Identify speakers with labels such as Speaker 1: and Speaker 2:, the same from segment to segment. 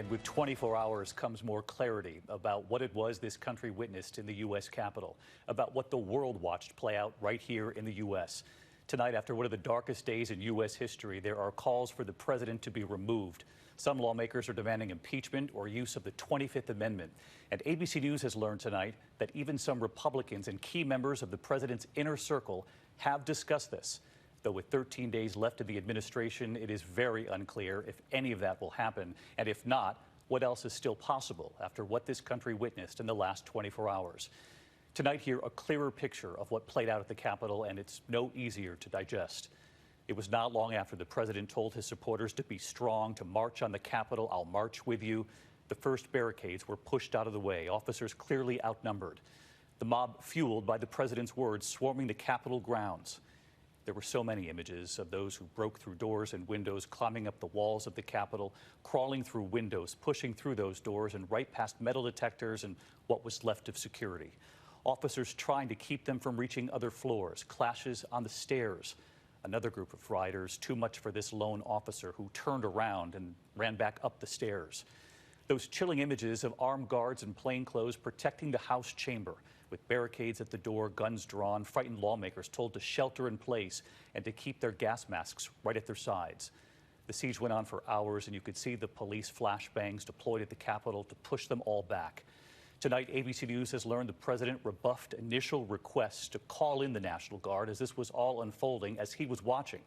Speaker 1: And with 24 hours comes more clarity about what it was this country witnessed in the U.S. Capitol, about what the world watched play out right here in the U.S. Tonight, after one of the darkest days in U.S. history, there are calls for the president to be removed. Some lawmakers are demanding impeachment or use of the 25th Amendment. And ABC News has learned tonight that even some Republicans and key members of the president's inner circle have discussed this. Though with 13 days left in the administration, it is very unclear if any of that will happen. And if not, what else is still possible after what this country witnessed in the last 24 hours? Tonight, hear a clearer picture of what played out at the Capitol, and it's no easier to digest. It was not long after the president told his supporters to be strong, to march on the Capitol. I'll march with you. The first barricades were pushed out of the way, officers clearly outnumbered. The mob, fueled by the president's words, swarming the Capitol grounds. There were so many images of those who broke through doors and windows, climbing up the walls of the Capitol, crawling through windows, pushing through those doors and right past metal detectors and what was left of security. Officers trying to keep them from reaching other floors, clashes on the stairs. Another group of rioters, too much for this lone officer, who turned around and ran back up the stairs. Those chilling images of armed guards in plainclothes protecting the House chamber, with barricades at the door, guns drawn, frightened lawmakers told to shelter in place and to keep their gas masks right at their sides. The siege went on for hours, and you could see the police flashbangs deployed at the Capitol to push them all back. Tonight, ABC News has learned the president rebuffed initial requests to call in the National Guard as this was all unfolding as he was watching,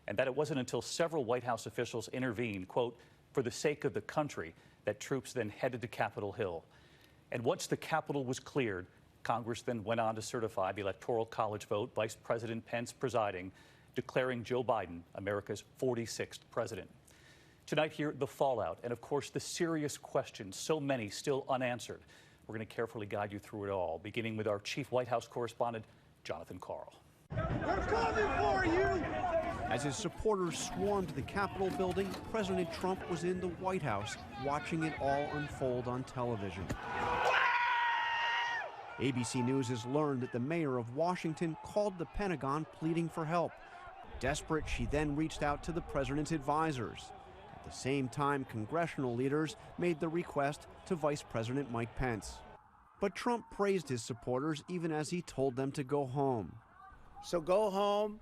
Speaker 1: and that it wasn't until several White House officials intervened, quote, for the sake of the country, that troops then headed to Capitol Hill. And once the Capitol was cleared, Congress then went on to certify the Electoral College vote, Vice President Pence presiding, declaring Joe Biden America's 46th president. Tonight, hear the fallout and, of course, the serious questions, so many still unanswered. We're going to carefully guide you through it all, beginning with our chief White House correspondent, Jonathan Karl.
Speaker 2: We're coming for you!
Speaker 3: As his supporters swarmed the Capitol building, President Trump was in the White House watching it all unfold on television. ABC News has learned that the mayor of Washington called the Pentagon pleading for help. Desperate, she then reached out to the president's advisors. At the same time, congressional leaders made the request to Vice President Mike Pence. But Trump praised his supporters even as he told them to go home.
Speaker 2: So go home.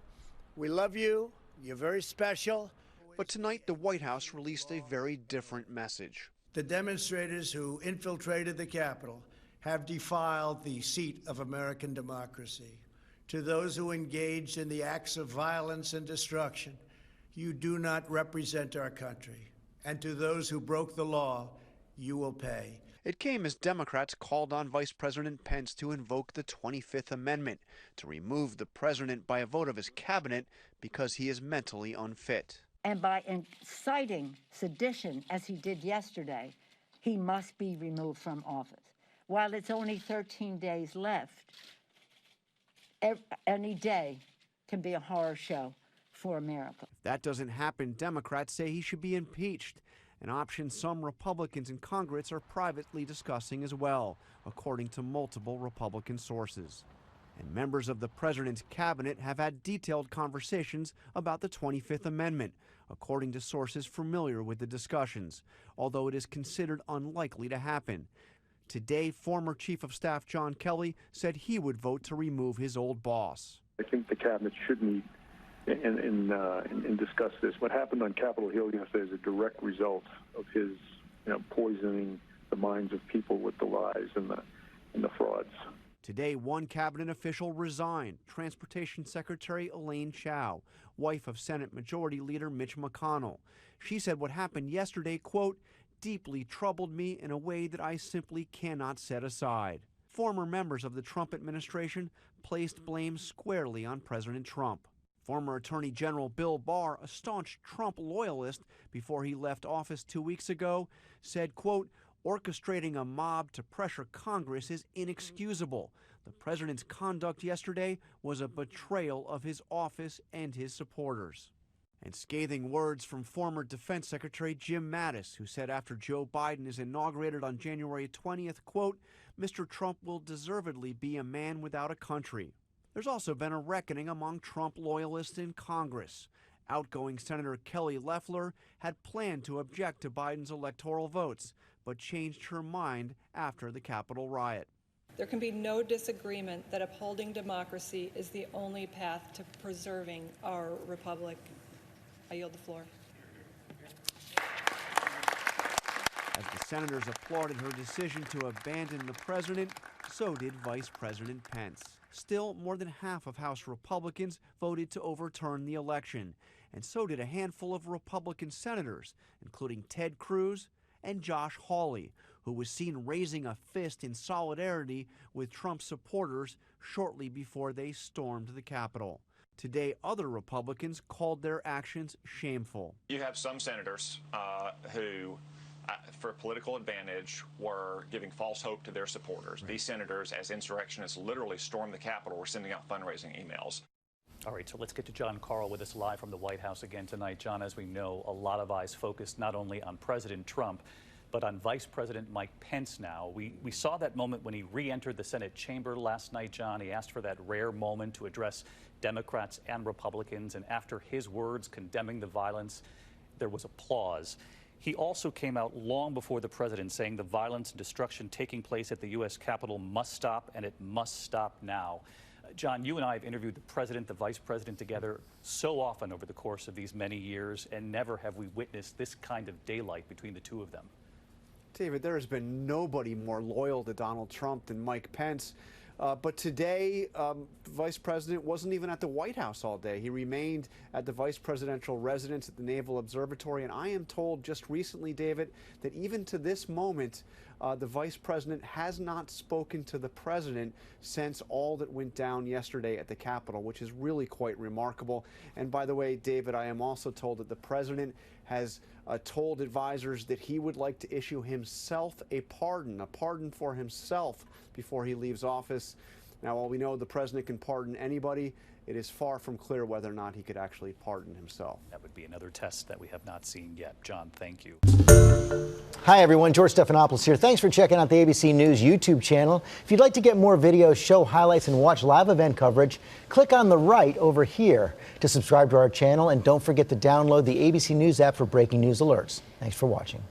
Speaker 2: We love you. You're very special.
Speaker 3: But tonight, the White House released a very different message.
Speaker 2: The demonstrators who infiltrated the Capitol have defiled the seat of American democracy. To those who engaged in the acts of violence and destruction, you do not represent our country. And to those who broke the law, you will pay.
Speaker 3: It came as Democrats called on Vice President Pence to invoke the 25th Amendment to remove the president by a vote of his cabinet because he is mentally unfit.
Speaker 4: And by inciting sedition, as he did yesterday, he must be removed from office. While it's only 13 days left, any day can be a horror show for America.
Speaker 3: If that doesn't happen, Democrats say he should be impeached, an option some Republicans in Congress are privately discussing as well, according to multiple Republican sources. And members of the president's cabinet have had detailed conversations about the 25th Amendment, according to sources familiar with the discussions, although it is considered unlikely to happen. Today, former Chief of Staff John Kelly said he would vote to remove his old boss.
Speaker 5: I think the cabinet should meet and discuss this. What happened on Capitol Hill yesterday is a direct result of his, poisoning the minds of people with the lies and the frauds.
Speaker 3: Today, one cabinet official resigned, Transportation Secretary Elaine Chao, wife of Senate Majority Leader Mitch McConnell. She said what happened yesterday, quote, deeply troubled me in a way that I simply cannot set aside. Former members of the Trump administration placed blame squarely on President Trump. Former Attorney General Bill Barr, a staunch Trump loyalist before he left office 2 weeks ago, said, quote, orchestrating a mob to pressure Congress is inexcusable. The president's conduct yesterday was a betrayal of his office and his supporters. And scathing words from former Defense Secretary Jim Mattis, who said after Joe Biden is inaugurated on January 20th, quote, Mr. Trump will deservedly be a man without a country. There's also been a reckoning among Trump loyalists in Congress. Outgoing Senator Kelly Loeffler had planned to object to Biden's electoral votes, but changed her mind after the Capitol riot.
Speaker 6: There can be no disagreement that upholding democracy is the only path to preserving our republic. I yield the floor.
Speaker 3: As the senators applauded her decision to abandon the president, so did Vice President Pence. Still, more than half of House Republicans voted to overturn the election, and so did a handful of Republican senators, including Ted Cruz and Josh Hawley, who was seen raising a fist in solidarity with Trump supporters shortly before they stormed the Capitol. Today, other Republicans called their actions shameful.
Speaker 7: You have some senators who, for political advantage, were giving false hope to their supporters. Right. These senators, as insurrectionists, literally stormed the Capitol, were sending out fundraising emails.
Speaker 1: All right, so let's get to John Karl with us live from the White House again tonight. John, as we know, a lot of eyes focused not only on President Trump, but on Vice President Mike Pence now. We saw that moment when he re-entered the Senate chamber last night, John. He asked for that rare moment to address Democrats and Republicans, and after his words condemning the violence, there was applause. He also came out long before the president saying the violence and destruction taking place at the U.S. Capitol must stop, and it must stop now. John, you and I have interviewed the president, the vice president together so often over the course of these many years, and never have we witnessed this kind of daylight between the two of them.
Speaker 3: David, there has been nobody more loyal to Donald Trump than Mike Pence. But today, Vice President wasn't even at the White House all day. He remained at the vice presidential residence at the Naval Observatory. And I am told just recently, David, that even to this moment, the vice president has not spoken to the president since all that went down yesterday at the Capitol, which is really quite remarkable. And by the way, David, I am also told that the president has told advisors that he would like to issue himself a pardon for himself before he leaves office. Now, while we know the president can pardon anybody, it is far from clear whether or not he could actually pardon himself.
Speaker 1: That would be another test that we have not seen yet. John, thank you.
Speaker 8: Hi, everyone. George Stephanopoulos here. Thanks for checking out the ABC News YouTube channel. If you'd like to get more videos, show highlights, and watch live event coverage, click on the right over here to subscribe to our channel. And don't forget to download the ABC News app for breaking news alerts. Thanks for watching.